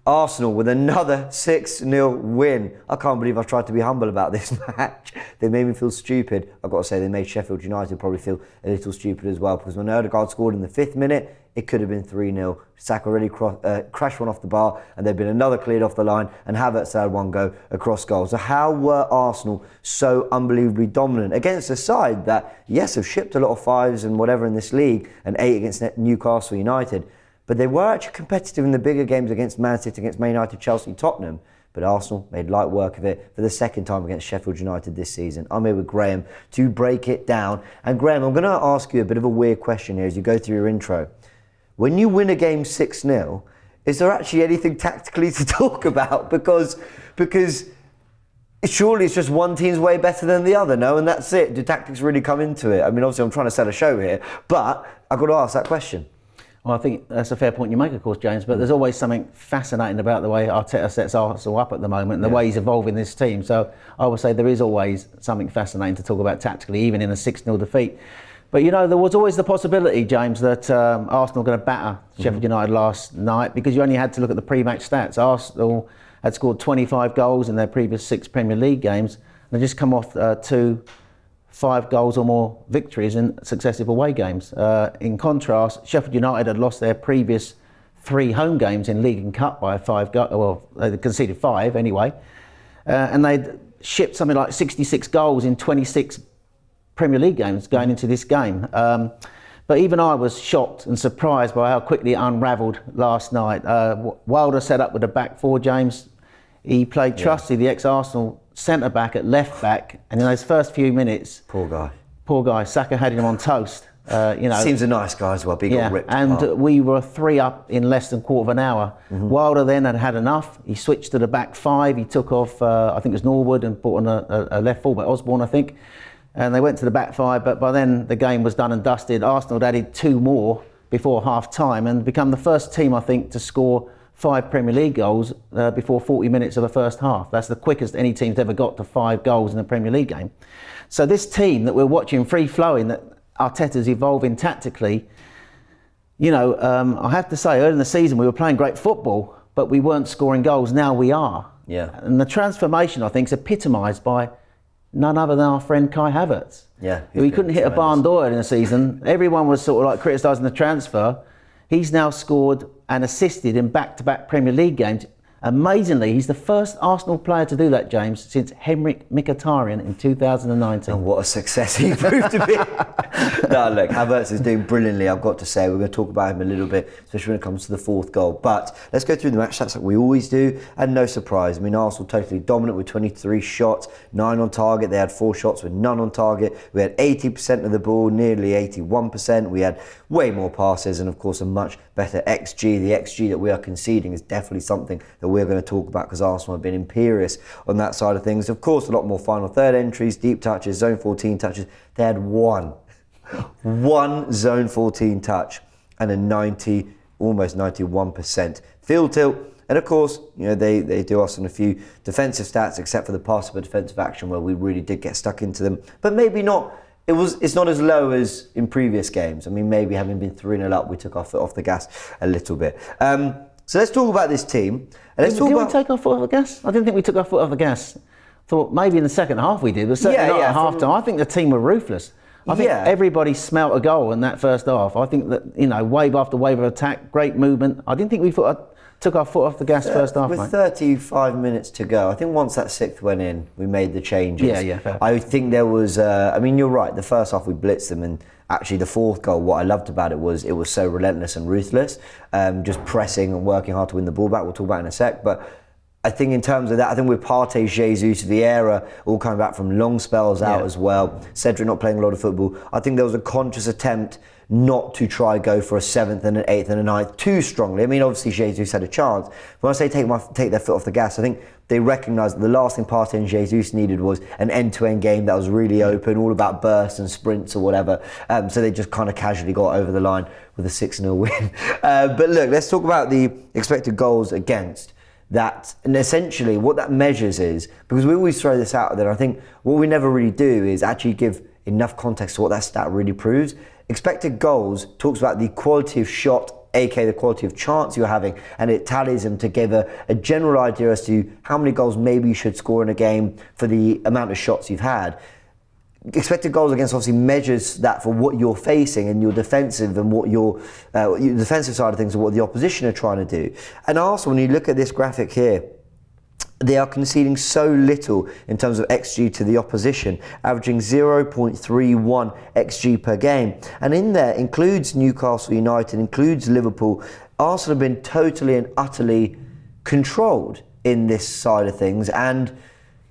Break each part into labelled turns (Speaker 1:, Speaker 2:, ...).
Speaker 1: Arsenal with another 6-0 win. I can't believe I've tried to be humble about this match. They made me feel stupid. I've got to say, they made Sheffield United probably feel a little stupid as well, because when Odegaard scored in the 5th minute, it could have been 3-0. Saka already crashed one off the bar, and there'd been another cleared off the line, and Havertz had one go across goal. So how were Arsenal so unbelievably dominant against a side that, yes, have shipped a lot of 5s and whatever in this league, and 8 against Newcastle United, but they were actually competitive in the bigger games against Man City, against Man United, Chelsea, Tottenham. But Arsenal made light work of it for the second time against Sheffield United this season. I'm here with Graham to break it down. And Graham, I'm going to ask you a bit of a weird question here as you go through your intro. When you win a game 6-0, is there actually anything tactically to talk about? Because surely it's just one team's way better than the other, no? And that's it. Do tactics really come into it? I mean, obviously I'm trying to sell a show here, but I've got to ask that question.
Speaker 2: Well, I think that's a fair point you make, of course, James, but there's always something fascinating about the way Arteta sets Arsenal up at the moment and the way he's evolving this team. So I would say there is always something fascinating to talk about tactically, even in a 6-0 defeat. But, you know, there was always the possibility, James, that Arsenal were going to batter Sheffield United last night, because you only had to look at the pre-match stats. Arsenal had scored 25 goals in their previous 6 Premier League games, and they just come off 2 5 goals or more victories in successive away games. In contrast, Sheffield United had lost their previous 3 home games in League and Cup by 5 goals. Well, they conceded 5 anyway. And they'd shipped something like 66 goals in 26 Premier League games going into this game. But even I was shocked and surprised by how quickly it unravelled last night. Wilder set up with a back 4, James. He played Trusty, the ex-Arsenal centre-back at left-back, and in those first few minutes... Poor guy. Saka had him on toast.
Speaker 1: Seems a nice guy as well, big got ripped
Speaker 2: and
Speaker 1: apart.
Speaker 2: We were 3 up in less than quarter of an hour. Wilder then had enough. He switched to the back 5. He took off, I think it was Norwood, and brought on a left full-back, Osborne, I think. And they went to the back 5, but by then the game was done and dusted. Arsenal had added 2 more before half-time and become the first team, I think, to score 5 Premier League goals before 40 minutes of the first half. That's the quickest any team's ever got to 5 goals in a Premier League game. So this team that we're watching free-flowing, that Arteta's evolving tactically, you know, I have to say, early in the season we were playing great football, but we weren't scoring goals. Now we are.
Speaker 1: Yeah.
Speaker 2: And the transformation, I think, is epitomised by none other than our friend Kai Havertz.
Speaker 1: Yeah.
Speaker 2: He couldn't hit a barn door in a season. Everyone was sort of like criticising the transfer. He's now scored and assisted in back-to-back Premier League games. Amazingly, he's the first Arsenal player to do that, James, since Henrik Mkhitaryan in 2019.
Speaker 1: And what a success he proved to be. No, look, Havertz is doing brilliantly, I've got to say. We're going to talk about him a little bit, especially when it comes to the 4th goal. But let's go through the match stats like we always do. And no surprise, I mean, Arsenal totally dominant with 23 shots, 9 on target. They had 4 shots with none on target. We had 80% of the ball, nearly 81%. We had way more passes and, of course, a much better XG. The XG that we are conceding is definitely something that we're going to talk about, because Arsenal have been imperious on that side of things. Of course, a lot more final third entries, deep touches, zone 14 touches. They had one zone 14 touch and a almost 91% field tilt. And of course, you know, they do us on a few defensive stats, except for the pass of a defensive action where we really did get stuck into them. But maybe not. It's not as low as in previous games. I mean, maybe having been 3-0 up, we took our foot off the gas a little bit. So let's talk about this team. And
Speaker 2: Did we take our foot off the gas? I didn't think we took our foot off the gas. Thought maybe in the second half we did, but certainly not at half time. I think the team were ruthless. I think everybody smelt a goal in that first half. I think that, you know, wave after wave of attack, great movement. I didn't think we took our foot off the gas first half,
Speaker 1: with
Speaker 2: mate.
Speaker 1: 35 minutes to go, I think once that 6th went in, we made the changes.
Speaker 2: Yeah, fair.
Speaker 1: I think there was, I mean, you're right, the first half we blitzed them, and actually the 4th goal, what I loved about it was so relentless and ruthless, just pressing and working hard to win the ball back. We'll talk about it in a sec, but I think in terms of that, I think with Partey, Jesus, Vieira all coming back from long spells out as well, Cedric not playing a lot of football, I think there was a conscious attempt not to try go for a 7th and an 8th and a 9th too strongly. I mean, obviously Jesus had a chance. When I say take their foot off the gas, I think they recognised that the last thing Partey and Jesus needed was an end-to-end game that was really open, all about bursts and sprints or whatever. So they just kind of casually got over the line with a 6-0 win. But look, let's talk about the expected goals against. That, and essentially what that measures is, because we always throw this out there, I think what we never really do is actually give enough context to what that stat really proves. Expected goals talks about the quality of shot aka the quality of chance you're having, and it tallies them to give a general idea as to how many goals maybe you should score in a game for the amount of shots you've had. Expected goals against obviously measures that for what you're facing and your defensive and what your defensive side of things and what the opposition are trying to do. And also, when you look at this graphic here, they are conceding so little in terms of XG to the opposition, averaging 0.31 XG per game. And in there includes Newcastle United, includes Liverpool. Arsenal have been totally and utterly controlled in this side of things. And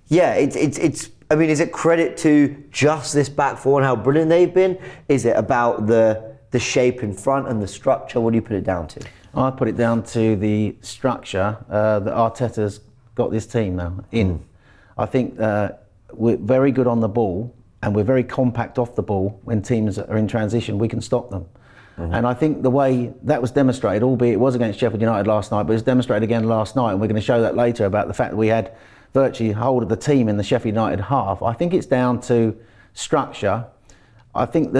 Speaker 1: yeah, it's I mean, is it credit to just this back four and how brilliant they've been? Is it about the shape in front and the structure? What do you put it down to?
Speaker 2: I put it down to the structure that Arteta's got this team now in. I think we're very good on the ball and we're very compact off the ball. When teams are in transition, we can stop them. And I think the way that was demonstrated, albeit it was against Sheffield United last night, but it was demonstrated again last night, and we're going to show that later about the fact that we had virtually hold of the team in the Sheffield United half. I think it's down to structure. I think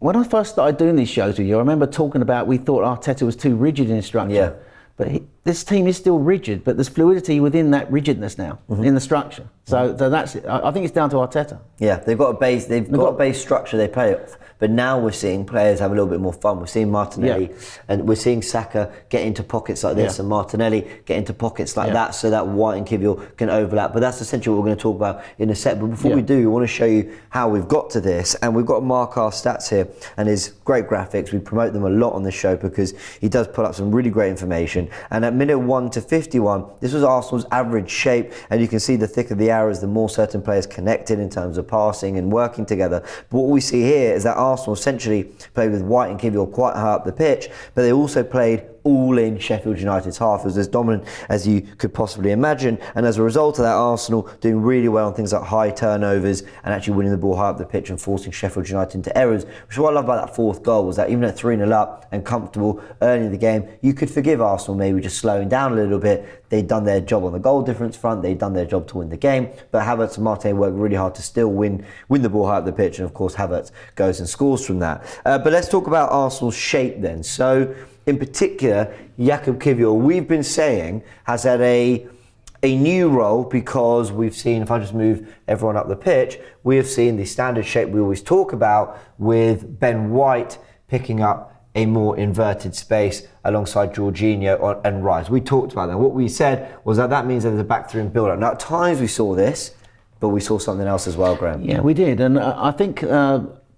Speaker 2: when I first started doing these shows with you, I remember talking about we thought Arteta was too rigid in his structure.
Speaker 1: Yeah.
Speaker 2: But this team is still rigid, but there's fluidity within that rigidness now in the structure. So that's it. I think it's down to Arteta.
Speaker 1: Yeah, they've got a base. They've got a base structure they play off. But now we're seeing players have a little bit more fun. We're seeing Martinelli and we're seeing Saka get into pockets like this and Martinelli get into pockets like that, so that White and Kivior can overlap. But that's essentially what we're going to talk about in a sec. But before we do, we want to show you how we've got to this. And we've got to mark our stats here and his great graphics. We promote them a lot on this show because he does put up some really great information. And at minute 1 to 51, this was Arsenal's average shape. And you can see the thicker the arrows, the more certain players connected in terms of passing and working together. But what we see here is that Arsenal essentially played with White and Kivior quite high up the pitch, but they also played all in Sheffield United's half. It was as dominant as you could possibly imagine, and as a result of that, Arsenal doing really well on things like high turnovers and actually winning the ball high up the pitch and forcing Sheffield United into errors. Which is what I love about that fourth goal, was that even at 3-0 up and comfortable early in the game, you could forgive Arsenal maybe just slowing down a little bit. They'd done their job on the goal difference front, they'd done their job to win the game, but Havertz and Martinelli worked really hard to still win the ball high up the pitch, and of course Havertz goes and scores from that. But let's talk about Arsenal's shape then. So in particular, Jakub Kivior, we've been saying, has had a new role because we've seen, if I just move everyone up the pitch, we have seen the standard shape we always talk about with Ben White picking up a more inverted space alongside Jorginho and Rice. We talked about that. What we said was that means that there's a back three and build up. Now at times we saw this, but we saw something else as well, Graham.
Speaker 2: Yeah, we did, and I think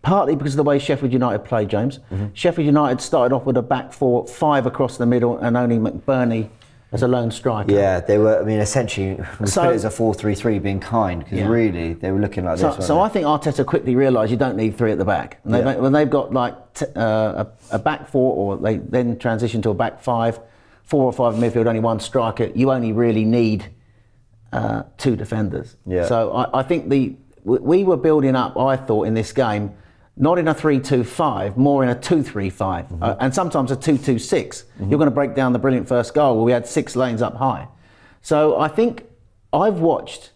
Speaker 2: partly because of the way Sheffield United played, James. Sheffield United started off with a back four, 5 across the middle, and only McBurney as a lone striker.
Speaker 1: Yeah, they were, I mean, essentially, we put it as a 4-3-3 being kind, because really, they were looking like this.
Speaker 2: So I think Arteta quickly realised you don't need 3 at the back. And when they've got like a back 4, or they then transition to a back 5, 4 or 5 in midfield, only 1 striker, you only really need 2 defenders. Yeah. So I think we were building up, I thought, in this game, not in a 3-2-5, more in a 2-3-5, and sometimes a 2-2-6. You're going to break down the brilliant first goal where we had 6 lanes up high. So I think I've watched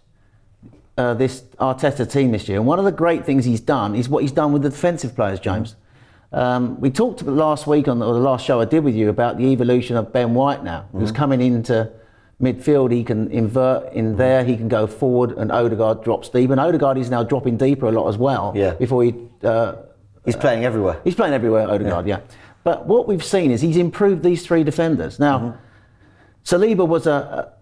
Speaker 2: this Arteta team this year, and one of the great things he's done is what he's done with the defensive players, James. We talked last week or the last show I did with you about the evolution of Ben White now, who's coming into midfield. He can invert in there, he can go forward, and Odegaard drops deep. And Odegaard is now dropping deeper a lot as well. Yeah. Before he...
Speaker 1: he's playing everywhere.
Speaker 2: He's playing everywhere, Odegaard, yeah. But what we've seen is he's improved these 3 defenders. Now, Saliba was a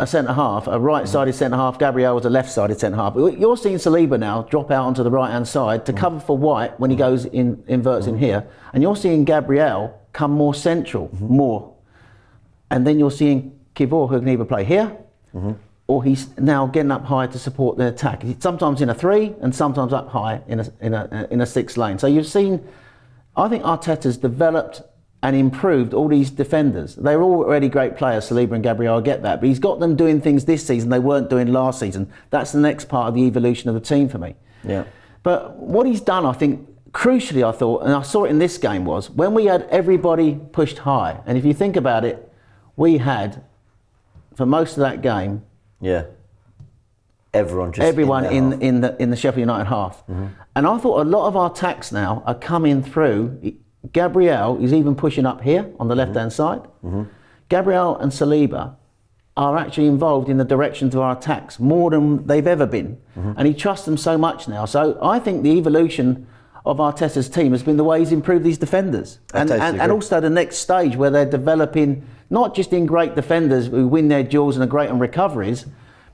Speaker 2: centre-half, a right-sided centre-half. Gabriel was a left-sided centre-half. You're seeing Saliba now drop out onto the right-hand side to cover for White when he goes in, inverts in here. And you're seeing Gabriel come more central, more. And then you're seeing Kivior, who can either play here, or he's now getting up high to support the attack. He's sometimes in a 3 and sometimes up high in a 6 lane. So you've seen, I think Arteta's developed and improved all these defenders. They're all already great players, Saliba and Gabriel, I get that, but he's got them doing things this season they weren't doing last season. That's the next part of the evolution of the team for me. Yeah. But what he's done, I think, crucially, I thought, and I saw it in this game, was when we had everybody pushed high, and if you think about it, we had, for most of that game,
Speaker 1: everyone
Speaker 2: in the Sheffield United half. And I thought a lot of our attacks now are coming through Gabriel is even pushing up here on the left-hand side. Gabriel and Saliba are actually involved in the directions of our attacks more than they've ever been. And he trusts them so much now. So I think the evolution of Arteta's team has been the way he's improved these defenders. And also the next stage where they're developing not just in great defenders who win their duels and are great on recoveries,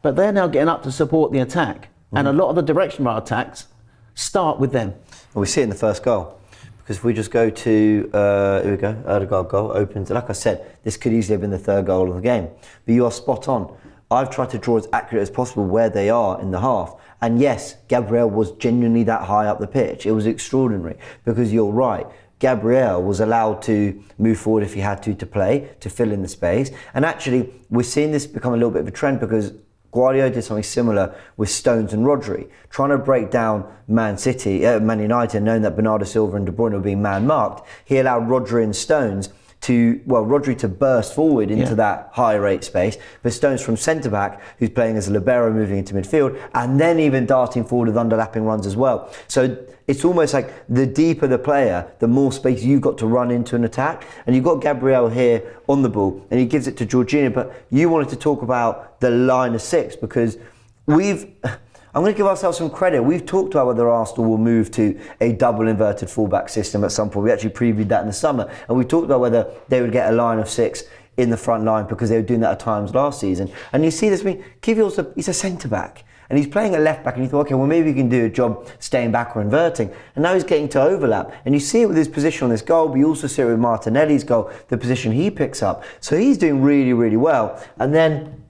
Speaker 2: but they're now getting up to support the attack. And a lot of the direction of our attacks start with them.
Speaker 1: Well, we see it in the first goal. Because if we just go to, here we go, Odegaard goal, opens. Like I said, this could easily have been the third goal of the game. But you are spot on. I've tried to draw as accurate as possible where they are in the half. And yes, Gabriel was genuinely that high up the pitch. It was extraordinary. Because you're right, Gabriel was allowed to move forward if he had to play, to fill in the space. And actually, we're seeing this become a little bit of a trend because Guardiola did something similar with Stones and Rodri, trying to break down Man United, knowing that Bernardo Silva and De Bruyne were being man-marked. He allowed Rodri and Stones Rodri to burst forward into that high rate space, but Stones from centre-back, who's playing as a libero moving into midfield, and then even darting forward with underlapping runs as well. So it's almost like the deeper the player, the more space you've got to run into an attack. And you've got Gabriel here on the ball, and he gives it to Jorginho, but you wanted to talk about the line of six, because I'm going to give ourselves some credit. We've talked about whether Arsenal will move to a double inverted fullback system at some point. We actually previewed that in the summer. And we talked about whether they would get a line of six in the front line because they were doing that at times last season. And you see this, Kivior's he's a centre-back. And he's playing a left-back. And you thought, okay, well, maybe he can do a job staying back or inverting. And now he's getting to overlap. And you see it with his position on this goal, but you also see it with Martinelli's goal, the position he picks up. So he's doing really, really well. And then,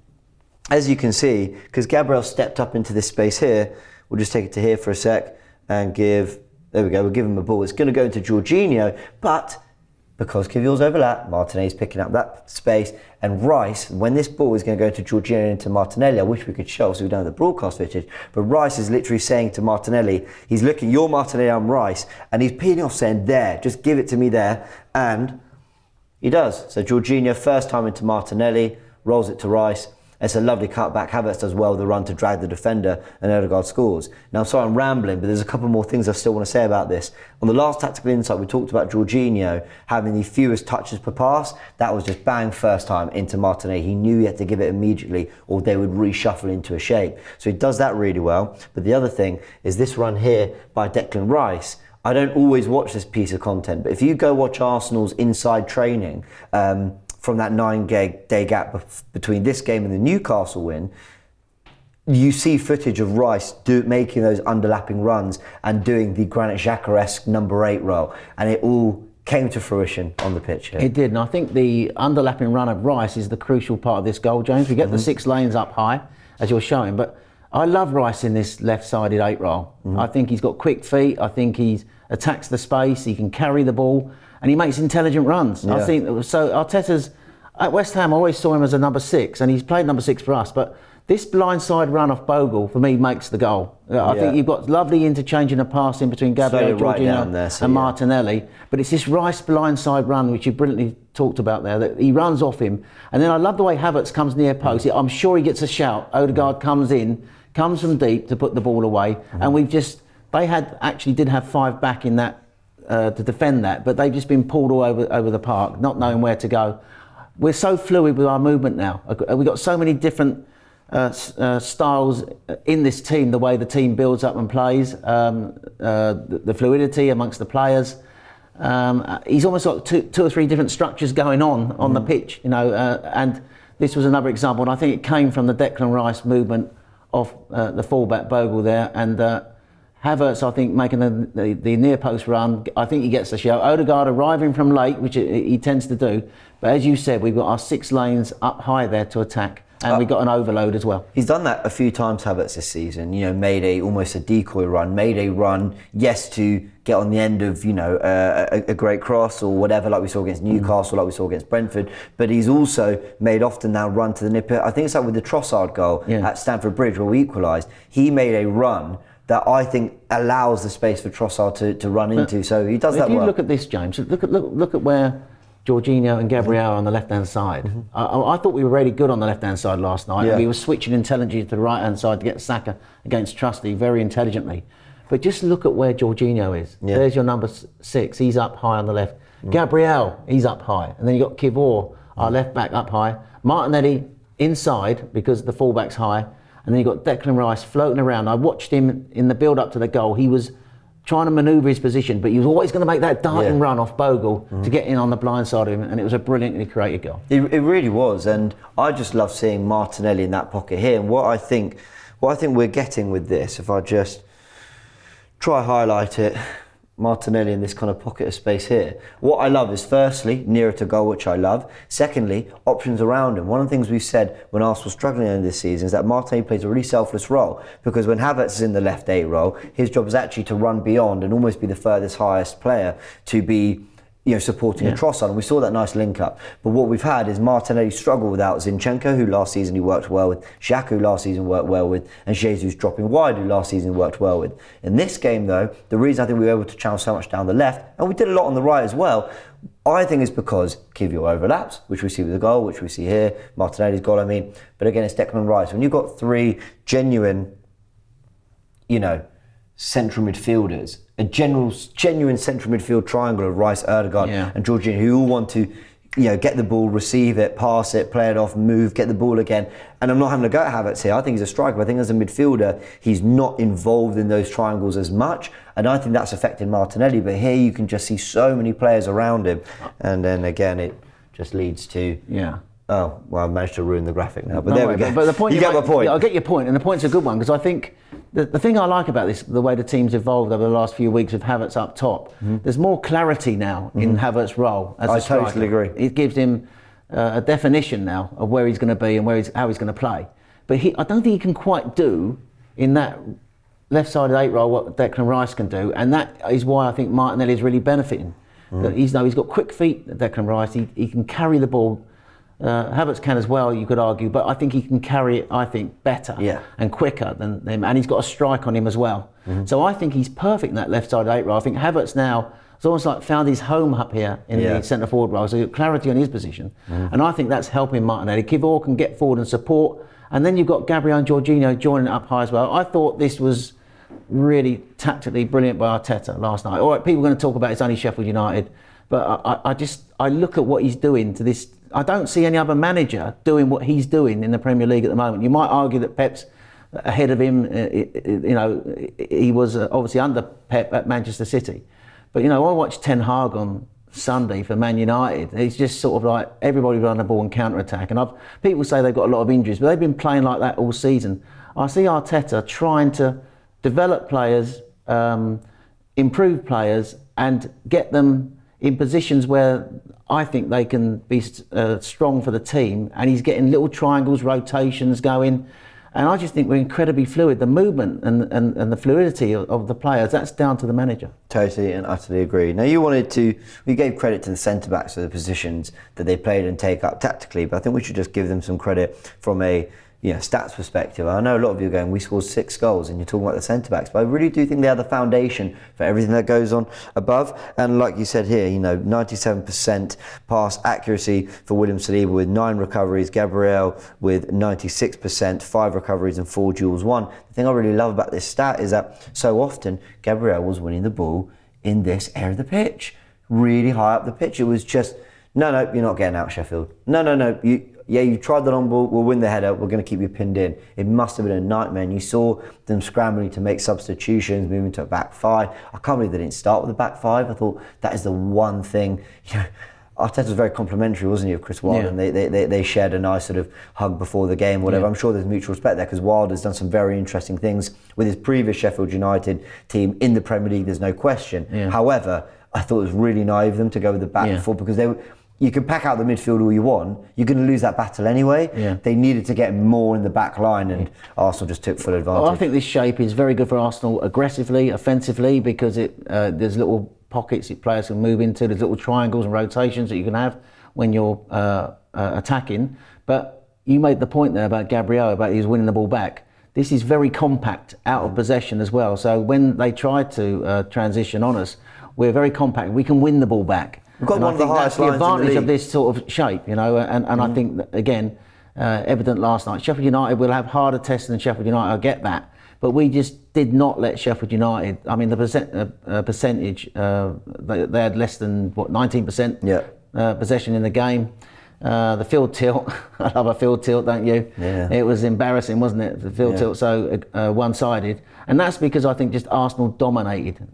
Speaker 1: as you can see, because Gabriel stepped up into this space here, we'll just take it to here for a sec and there we go, we'll give him a ball. It's going to go into Jorginho, but because Kivior's overlap, Martinelli's picking up that space, and Rice, when this ball is going to go to Jorginho and into Martinelli, I wish we could show, so we don't have the broadcast footage, but Rice is literally saying to Martinelli, he's looking, you're Martinelli, I'm Rice, and he's peeling off saying, there, just give it to me there, and he does. So Jorginho, first time into Martinelli, rolls it to Rice. It's a lovely cutback. Havertz does well the run to drag the defender, and Odegaard scores. Now, I'm sorry I'm rambling, but there's a couple more things I still want to say about this. On the last Tactical Insight, we talked about Jorginho having the fewest touches per pass. That was just bang first time into Martinelli. He knew he had to give it immediately or they would reshuffle into a shape. So he does that really well. But the other thing is this run here by Declan Rice. I don't always watch this piece of content, but if you go watch Arsenal's inside training, from that 9-day gap between this game and the Newcastle win, you see footage of Rice making those underlapping runs and doing the Granit Xhaka-esque number 8 role, and it all came to fruition on the pitch here.
Speaker 2: It did, and I think the underlapping run of Rice is the crucial part of this goal, James. We get the 6 lanes up high, as you're showing, but I love Rice in this left-sided 8 role. I think he's got quick feet, I think he attacks the space, he can carry the ball, and he makes intelligent runs. Yeah. I think so. Arteta's at West Ham, I always saw him as a number 6, and he's played number 6 for us. But this blindside run off Bogle for me makes the goal. I think you've got lovely interchanging of passing between Gabriel, Jorginho, and Martinelli. But it's this Rice blindside run which you brilliantly talked about there. That he runs off him, and then I love the way Havertz comes near post. I'm sure he gets a shout. Odegaard comes from deep to put the ball away, and they did have 5 back in that. To defend that, but they've just been pulled all over the park, not knowing where to go. We're so fluid with our movement now. We've got so many different styles in this team, the way the team builds up and plays, the fluidity amongst the players. He's almost got two or three different structures going on the pitch, and this was another example, and I think it came from the Declan Rice movement of the fullback Bogle there, and Havertz, I think, making the near post run. I think he gets the shout. Odegaard arriving from late, which he tends to do. But as you said, we've got our 6 lanes up high there to attack, and we've got an overload as well.
Speaker 1: He's done that a few times, Havertz, this season. Made almost a decoy run, made a run, yes, to get on the end of a great cross or whatever, like we saw against Newcastle, like we saw against Brentford. But he's also made often now run to the nipper. I think it's like with the Trossard goal at Stamford Bridge where we equalised. He made a run that I think allows the space for Trossard to run into. So he does that well.
Speaker 2: If you look at this, James, look at where Jorginho and Gabriel are on the left-hand side. I thought we were really good on the left-hand side last night. And we were switching intelligently to the right-hand side to get Saka against Trusty very intelligently. But just look at where Jorginho is.
Speaker 1: Yeah.
Speaker 2: There's your number 6. He's up high on the left. Gabriel, he's up high. And then you've got Kivor, our left back, up high. Martinelli inside because the fullback's high. And then you've got Declan Rice floating around. I watched him in the build-up to the goal. He was trying to manoeuvre his position, but he was always going to make that darting run off Bogle to get in on the blind side of him, and it was a brilliantly created goal.
Speaker 1: It really was, and I just love seeing Martinelli in that pocket here. And what I think we're getting with this, if I just try highlight it, Martinelli in this kind of pocket of space here. What I love is, firstly, nearer to goal, which I love. Secondly, options around him. One of the things we've said when Arsenal struggling in this season is that Martinelli plays a really selfless role, because when Havertz is in the left 8 role, his job is actually to run beyond and almost be the furthest highest player to be, supporting a Trossard, and we saw that nice link up. But what we've had is Martinelli struggle without Zinchenko, who last season he worked well with, Xhaka, who last season worked well with, and Jesus dropping wide, who last season worked well with. In this game, though, the reason I think we were able to channel so much down the left, and we did a lot on the right as well, I think is because Kivio overlaps, which we see with the goal, which we see here, Martinelli's goal, but again, it's Declan Rice. When you've got 3 genuine, central midfielders, a genuine central midfield triangle of Rice, Ødegaard and Jorginho, who all want to get the ball, receive it, pass it, play it off, move, get the ball again. And I'm not having a go at Havertz here. I think he's a striker, but I think as a midfielder, he's not involved in those triangles as much. And I think that's affected Martinelli. But here you can just see so many players around him. And then again, it just leads to... Oh, well, I managed to ruin the graphic now. But there we go.
Speaker 2: But the point
Speaker 1: you get my point.
Speaker 2: Yeah, I get your point, and the point's a good one, because I think the thing I like about this, the way the team's evolved over the last few weeks with Havertz up top, there's more clarity now in Havertz's role as a striker. I totally agree. It gives him a definition now of where he's going to be and how he's going to play. But I don't think he can quite do in that left-sided 8 role what Declan Rice can do, and that is why I think Martinelli is really benefiting. He's got quick feet, Declan Rice. He can carry the ball. Havertz can as well, you could argue, but I think he can carry it, better and quicker than them, and he's got a strike on him as well. So I think he's perfect in that left side 8 role. I think Havertz now has almost like found his home up here in the centre forward role, so clarity on his position, and I think that's helping Martinelli. Kivor can get forward and support, and then you've got Gabriel and Jorginho joining up high as well. I thought this was really tactically brilliant by Arteta last night. All right, people are going to talk about it's only Sheffield United, but I look at what he's doing to this. I don't see any other manager doing what he's doing in the Premier League at the moment. You might argue that Pep's ahead of him. He was obviously under Pep at Manchester City. But, I watched Ten Hag on Sunday for Man United. He's just sort of like everybody run the ball and counter-attack. And people say they've got a lot of injuries, but they've been playing like that all season. I see Arteta trying to develop players, improve players, and get them in positions where I think they can be strong for the team, and he's getting little triangles, rotations going, and I just think we're incredibly fluid. The movement and the fluidity of the players, that's down to the manager. Totally and utterly agree. Now we gave credit to the centre-backs for the positions that they played and take up tactically, but I think we should just give them some credit from a stats perspective. I know a lot of you are going, we scored 6 goals, and you're talking about the centre-backs, but I really do think they are the foundation for everything that goes on above. And like you said here, 97% pass accuracy for William Saliba with 9 recoveries, Gabriel with 96%, 5 recoveries and 4 duels won. The thing I really love about this stat is that so often Gabriel was winning the ball in this area of the pitch, really high up the pitch. It was just, no, you're not getting out, Sheffield. No, you tried the long ball, we'll win the header, we're going to keep you pinned in. It must have been a nightmare. And you saw them scrambling to make substitutions, moving to a back 5. I can't believe they didn't start with a back 5. I thought that is the one thing. Arteta was very complimentary, wasn't he, of Chris Wilder? And they shared a nice sort of hug before the game, whatever. I'm sure there's mutual respect there, because Wilder's done some very interesting things with his previous Sheffield United team in the Premier League, there's no question. However, I thought it was really naive of them to go with the back 4, because you can pack out the midfield all you want, you're going to lose that battle anyway. They needed to get more in the back line, and Arsenal just took full advantage. Well, I think this shape is very good for Arsenal aggressively, offensively, because there's little pockets that players can move into, there's little triangles and rotations that you can have when you're attacking. But you made the point there about Gabriel, about he's winning the ball back. This is very compact, out of possession as well. So when they try to transition on us, we're very compact. We can win the ball back.
Speaker 1: We've got one of the highest lines in the league.
Speaker 2: That's the advantage of this sort of shape, and I think that, again, evident last night. Sheffield United will have harder tests than Sheffield United, I get that. but we just did not let Sheffield United. I mean, the percentage they had less than 19% possession in the game. The field tilt, I love a field tilt, don't you?
Speaker 1: Yeah.
Speaker 2: It was embarrassing, wasn't it? The field tilt so one-sided, and that's because I think just Arsenal dominated,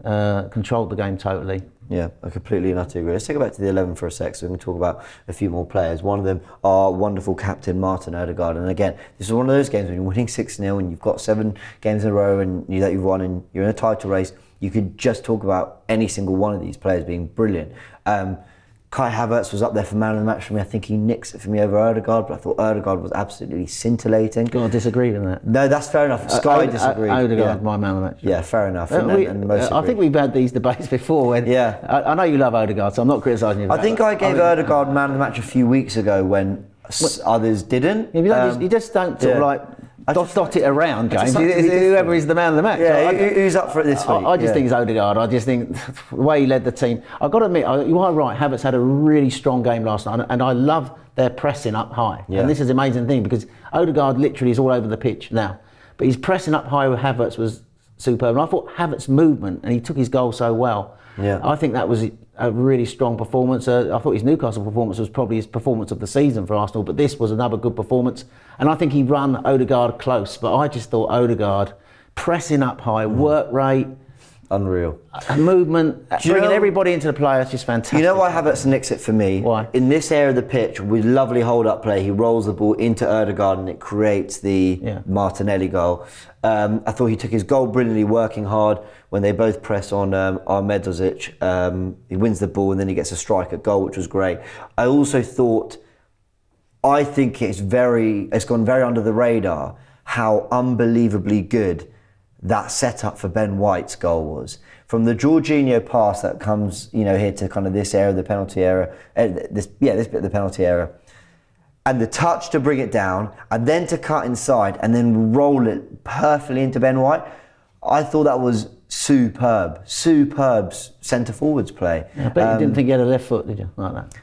Speaker 2: controlled the game totally.
Speaker 1: Yeah, I completely and utterly agree. Let's take it back to the 11 for a sec, so we can talk about a few more players. One of them, our wonderful captain, Martin Odegaard. And again, this is one of those games when you're winning 6-0 and you've got 7 games in a row and that you've won and you're in a title race, you could just talk about any single one of these players being brilliant. Kai Havertz was up there for man of the match for me. I think he nicks it for me over Odegaard, but I thought Odegaard was absolutely scintillating.
Speaker 2: I disagree with that.
Speaker 1: No, that's fair enough. Sky disagreed.
Speaker 2: Odegaard, my man of the match.
Speaker 1: Yeah, fair enough.
Speaker 2: I think we've had these debates before. When, I know you love Odegaard, so I'm not criticising you.
Speaker 1: I think I gave Odegaard man of the match a few weeks ago when others didn't.
Speaker 2: You just don't sort of like dot it around, James. Whoever is the man of the match.
Speaker 1: Yeah, who's up for it this week?
Speaker 2: I just think it's Odegaard. I just think the way he led the team. I've got to admit, you are right. Havertz had a really strong game last night, and I love their pressing up high. Yeah. And this is an amazing thing because Odegaard literally is all over the pitch now, but his pressing up high with Havertz was superb. And I thought Havertz's movement, and he took his goal so well. Yeah. I think that was a really strong performance. I thought his Newcastle performance was probably his performance of the season for Arsenal, but this was another good performance. And I think he run Odegaard close, but I just thought Odegaard pressing up high, work rate,
Speaker 1: unreal,
Speaker 2: movement, bringing everybody into the play. It's just fantastic.
Speaker 1: You know why Havertz nicks it for me?
Speaker 2: Why?
Speaker 1: In this area of the pitch, with lovely hold-up play, he rolls the ball into Odegaard and it creates the Martinelli goal. I thought he took his goal brilliantly, working hard when they both press on Medzovic. He wins the ball and then he gets a strike at goal, which was great. I also thought, I think it's gone very under the radar how unbelievably good that setup for Ben White's goal was. From the Jorginho pass that comes, here to kind of this area, the penalty area, this bit of the penalty area, and the touch to bring it down, and then to cut inside, and then roll it perfectly into Ben White. I thought that was superb centre forwards play.
Speaker 2: I bet you didn't think he had a left foot, did you, like that?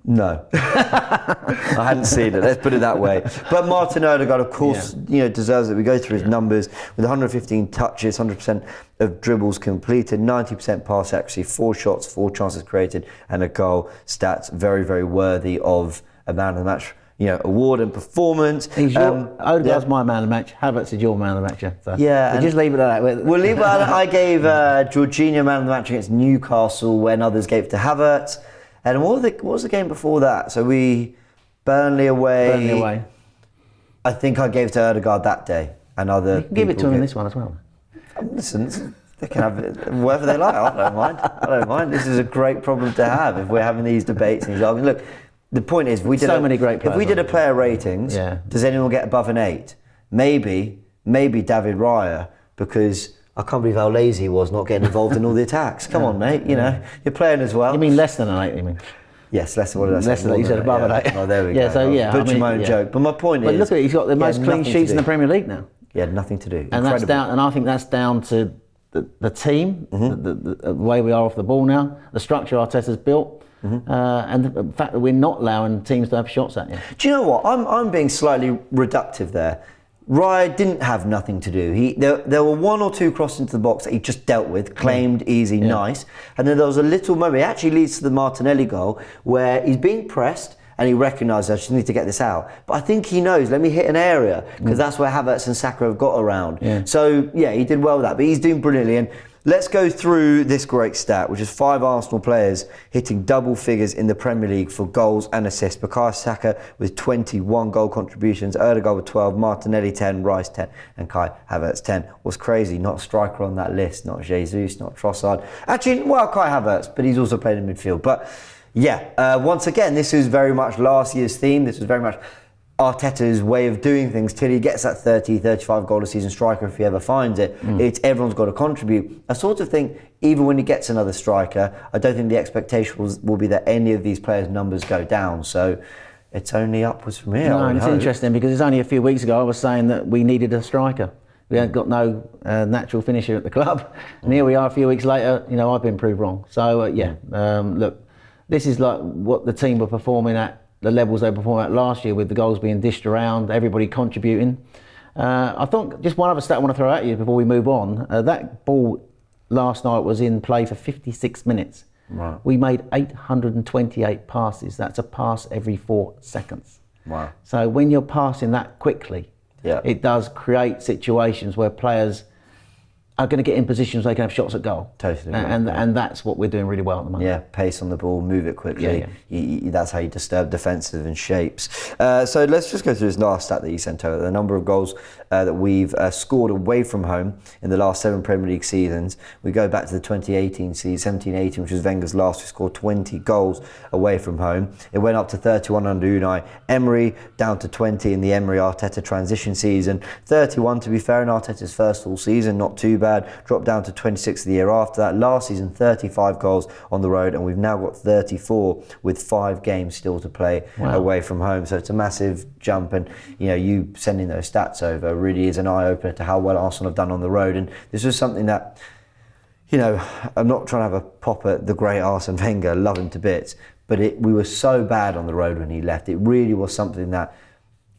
Speaker 1: No, I hadn't seen it. Let's put it that way. But Martin Odegaard, of course, deserves it. We go through his numbers with 115 touches, 100% of dribbles completed, 90% pass accuracy, 4 shots, 4 chances created, and a goal. Stats very, very worthy of a man of the match, award and performance.
Speaker 2: Odegaard's my man of the match. Havertz is your man of the match. So
Speaker 1: we'll
Speaker 2: just leave it at that.
Speaker 1: We'll leave it at that. I gave Jorginho man of the match against Newcastle when others gave it to Havertz. And what was the game before that? So Burnley away. I think I gave it to Odegaard that day. And other
Speaker 2: you can give it to him in this one as well.
Speaker 1: Listen, they can have it whatever they like. I don't mind. This is a great problem to have if we're having these debates and these arguments. Look, the point is, if we did a player ratings, does anyone get above an 8? Maybe David Raya, because I can't believe how lazy he was not getting involved in all the attacks. Come on, mate. You're playing as well.
Speaker 2: You mean less than an 8? You mean?
Speaker 1: Yes, less than what did I say?
Speaker 2: Less than that. You said above an 8.
Speaker 1: Oh, there we go.
Speaker 2: Yeah, so
Speaker 1: Butcher my own joke. But my point is,
Speaker 2: look at it. He's got the most clean sheets in the Premier League now.
Speaker 1: He had nothing to do.
Speaker 2: And I think that's down to the team, the way we are off the ball now, the structure Arteta's built. And the fact that we're not allowing teams to have shots at you.
Speaker 1: Do you know what? I'm being slightly reductive there. Raya didn't have nothing to do. There were 1 or 2 crosses into the box that he just dealt with, claimed, easy, nice. And then there was a little moment, it actually leads to the Martinelli goal, where he's being pressed and he recognises, I just need to get this out. But I think he knows, let me hit an area, because that's where Havertz and Saka have got around. Yeah. So, he did well with that. But he's doing brilliantly. And let's go through this great stat, which is 5 Arsenal players hitting double figures in the Premier League for goals and assists. Bukayo Saka with 21 goal contributions, Odegaard with 12, Martinelli 10, Rice 10, and Kai Havertz 10. What's crazy, not a striker on that list, not Jesus, not Trossard. Actually, Kai Havertz, but he's also played in midfield. But once again, this is very much last year's theme. This was very much Arteta's way of doing things till he gets that 30, 35 goal a season striker, if he ever finds it. It's everyone's got to contribute. I sort of think even when he gets another striker, I don't think the expectation will be that any of these players' numbers go down. So it's only upwards from here.
Speaker 2: No, it's interesting because it's only a few weeks ago I was saying that we needed a striker. We hadn't got no natural finisher at the club. And here we are a few weeks later, I've been proved wrong. So look, this is like what the team were performing at, the levels they performed at last year, with the goals being dished around, everybody contributing. I think just one other stat I want to throw at you before we move on. That ball last night was in play for 56 minutes.
Speaker 1: Right.
Speaker 2: We made 828 passes. That's a pass every 4 seconds.
Speaker 1: Wow.
Speaker 2: So when you're passing that quickly, it does create situations where players are going to get in positions where they can have shots at goal.
Speaker 1: Totally.
Speaker 2: And that's what we're doing really well at the moment.
Speaker 1: Yeah, pace on the ball, move it quickly. That's how you disturb defensive and shapes. So let's just go through this last stat that you sent over. The number of goals that we've scored away from home in the last 7 Premier League seasons. We go back to the 2018 season, 17-18, which was Wenger's last. We scored 20 goals away from home. It went up to 31 under Unai Emery, down to 20 in the Emery-Arteta transition season. 31, to be fair, in Arteta's first full season, not too bad. Dropped down to 26 the year after that. Last season, 35 goals on the road, and we've now got 34 with 5 games still to play away from home. So it's a massive jump, and you sending those stats over really is an eye-opener to how well Arsenal have done on the road. And this was something that, I'm not trying to have a pop at the great Arsene Wenger, love him to bits, but we were so bad on the road when he left. It really was something that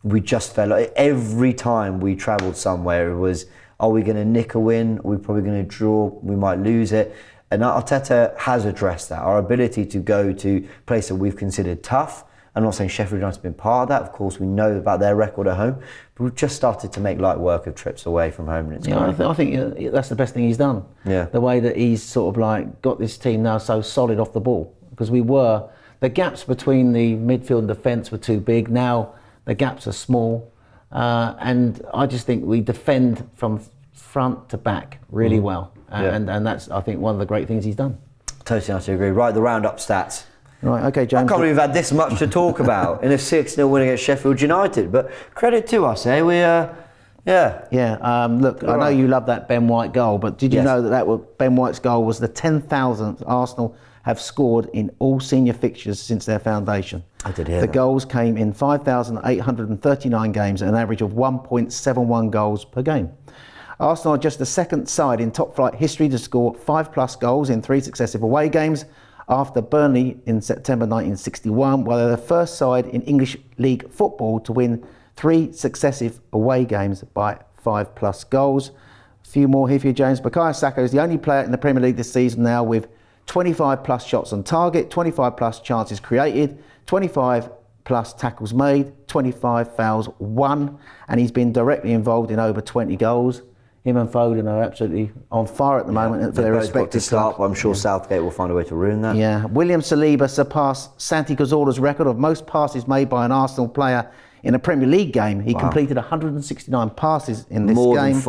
Speaker 1: we just felt like every time we travelled somewhere, it was, are we going to nick a win? Are we probably going to draw? We might lose it. And Arteta has addressed that. Our ability to go to places that we've considered tough. I'm not saying Sheffield United have been part of that. Of course, we know about their record at home. But we've just started to make light work of trips away from home. And it's
Speaker 2: I think that's the best thing he's done.
Speaker 1: Yeah.
Speaker 2: The way that he's sort of like got this team now so solid off the ball. Because the gaps between the midfield and defence were too big. Now the gaps are small. And I just think we defend from front to back really well. And that's, I think, one of the great things he's done.
Speaker 1: Totally agree. Right, the roundup stats.
Speaker 2: Right, okay, James.
Speaker 1: I can't believe we've had this much to talk about in a 6-0 win against Sheffield United, but credit to us, eh?
Speaker 2: Look, I know you love that Ben White goal, but did you know that Ben White's goal was the 10,000th Arsenal have scored in all senior fixtures since their foundation?
Speaker 1: I did hear
Speaker 2: the
Speaker 1: that.
Speaker 2: goals came in 5,839 games at an average of 1.71 goals per game. Arsenal are just the second side in top flight history to score 5+ goals in 3 successive away games, after Burnley in September 1961, while they're the first side in English League football to win 3 successive away games by 5+ goals. A few more here for you, James. Bukayo Saka is the only player in the Premier League this season now with 25+ shots on target, 25+ chances created, 25+ tackles made, 25 fouls won, and he's been directly involved in over 20 goals. Him and Foden are absolutely on fire at the moment for their respective clubs.
Speaker 1: I'm sure Southgate will find a way to ruin that.
Speaker 2: Yeah, William Saliba surpassed Santi Cazorla's record of most passes made by an Arsenal player in a Premier League game. He completed 169 passes in this game.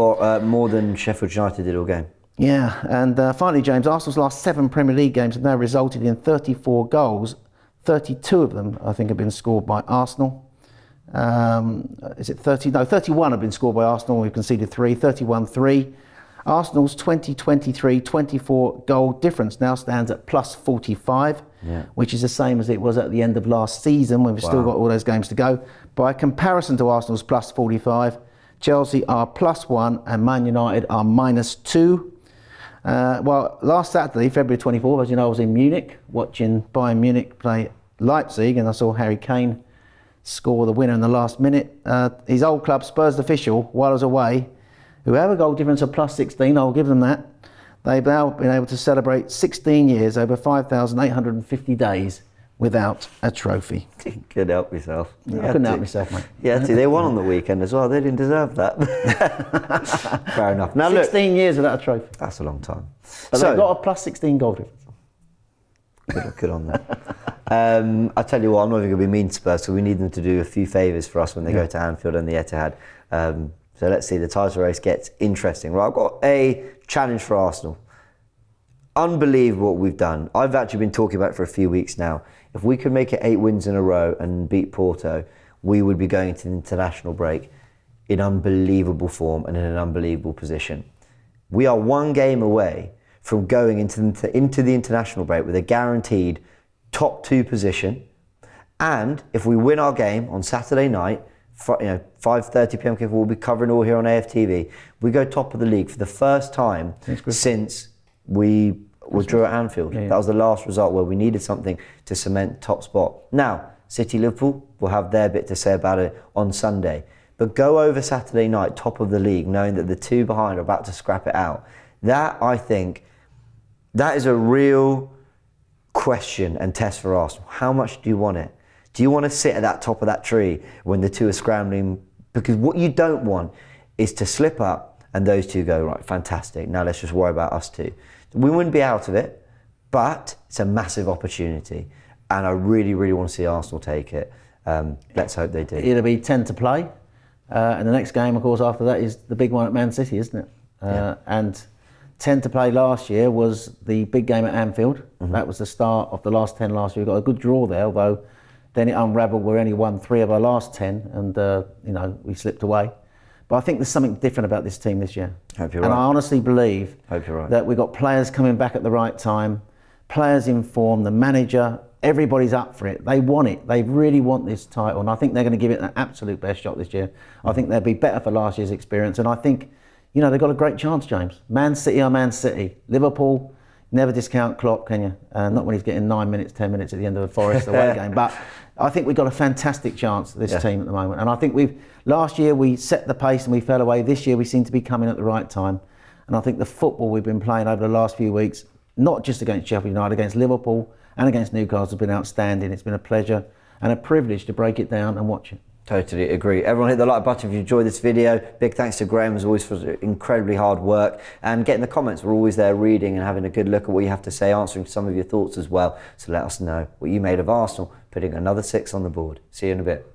Speaker 1: More than Sheffield United did all game.
Speaker 2: Yeah, and finally, James, Arsenal's last 7 Premier League games have now resulted in 34 goals. 32 of them, I think, have been scored by Arsenal. Is it 30? No, 31 have been scored by Arsenal. We've conceded 3, 31-3. Arsenal's 2023-24 goal difference now stands at +45, which is the same as it was at the end of last season when we've still got all those games to go. By comparison to Arsenal's +45, Chelsea are +1 and Man United are -2. Last Saturday, February 24th, as you know, I was in Munich watching Bayern Munich play Leipzig, and I saw Harry Kane score the winner in the last minute. His old club, Spurs official, while I was away, who have a goal difference of +16, I'll give them that. They've now been able to celebrate 16 years, over 5,850 days, without a trophy.
Speaker 1: You couldn't help yourself.
Speaker 2: I couldn't help myself, mate.
Speaker 1: Yeah, they won on the weekend as well. They didn't deserve that. Fair enough. Now
Speaker 2: 16 years without a trophy.
Speaker 1: That's a long time.
Speaker 2: But they've got a +16 goal difference.
Speaker 1: Good on that. I tell you what, I'm not even going to be mean to Spurs, so we need them to do a few favours for us when they go to Anfield and the Etihad. So let's see, the title race gets interesting. Right, I've got a challenge for Arsenal. Unbelievable what we've done. I've actually been talking about it for a few weeks now. If we could make it 8 wins in a row and beat Porto, we would be going to the international break in unbelievable form and in an unbelievable position. We are 1 game away from going into the international break with a guaranteed top 2 position, and if we win our game on Saturday night, 5:30 p.m. kickoff, we'll be covering all here on AFTV. We go top of the league for the first time since we withdrew at Anfield. That was the last result where we needed something to cement top spot. Now, City Liverpool will have their bit to say about it on Sunday, but go over Saturday night, top of the league, knowing that the two behind are about to scrap it out. That, I think, that is a real question and test for Arsenal. How much do you want it? Do you want to sit at that top of that tree when the two are scrambling? Because what you don't want is to slip up and those two go, right, fantastic, now let's just worry about us two. We wouldn't be out of it, but it's a massive opportunity. And I really, really want to see Arsenal take it. Let's hope they do.
Speaker 2: It'll be 10 to play. And the next game, of course, after that is the big one at Man City, isn't it? And 10 to play last year was the big game at Anfield. That was the start of the last 10 last year. We got a good draw there, although then it unravelled. We only won 3 of our last 10 and, we slipped away. But I think there's something different about this team this year.
Speaker 1: Hope you're
Speaker 2: and
Speaker 1: right.
Speaker 2: I honestly believe
Speaker 1: Hope you're right.
Speaker 2: that we've got players coming back at the right time, players in form, the manager, everybody's up for it. They want it. They really want this title. And I think they're going to give it an absolute best shot this year. I think they'll be better for last year's experience. And I think, they've got a great chance, James. Man City are Man City. Liverpool, never discount Klopp, can you? Not when he's getting 9 minutes, 10 minutes at the end of a Forest away game. But I think we've got a fantastic chance, this team at the moment. And I think last year we set the pace and we fell away. This year we seem to be coming at the right time. And I think the football we've been playing over the last few weeks, not just against Sheffield United, against Liverpool and against Newcastle, has been outstanding. It's been a pleasure and a privilege to break it down and watch it.
Speaker 1: Totally agree. Everyone hit the like button if you enjoyed this video. Big thanks to Graham as always for incredibly hard work, and get in the comments. We're always there reading and having a good look at what you have to say, answering some of your thoughts as well. So let us know what you made of Arsenal putting another 6 on the board. See you in a bit.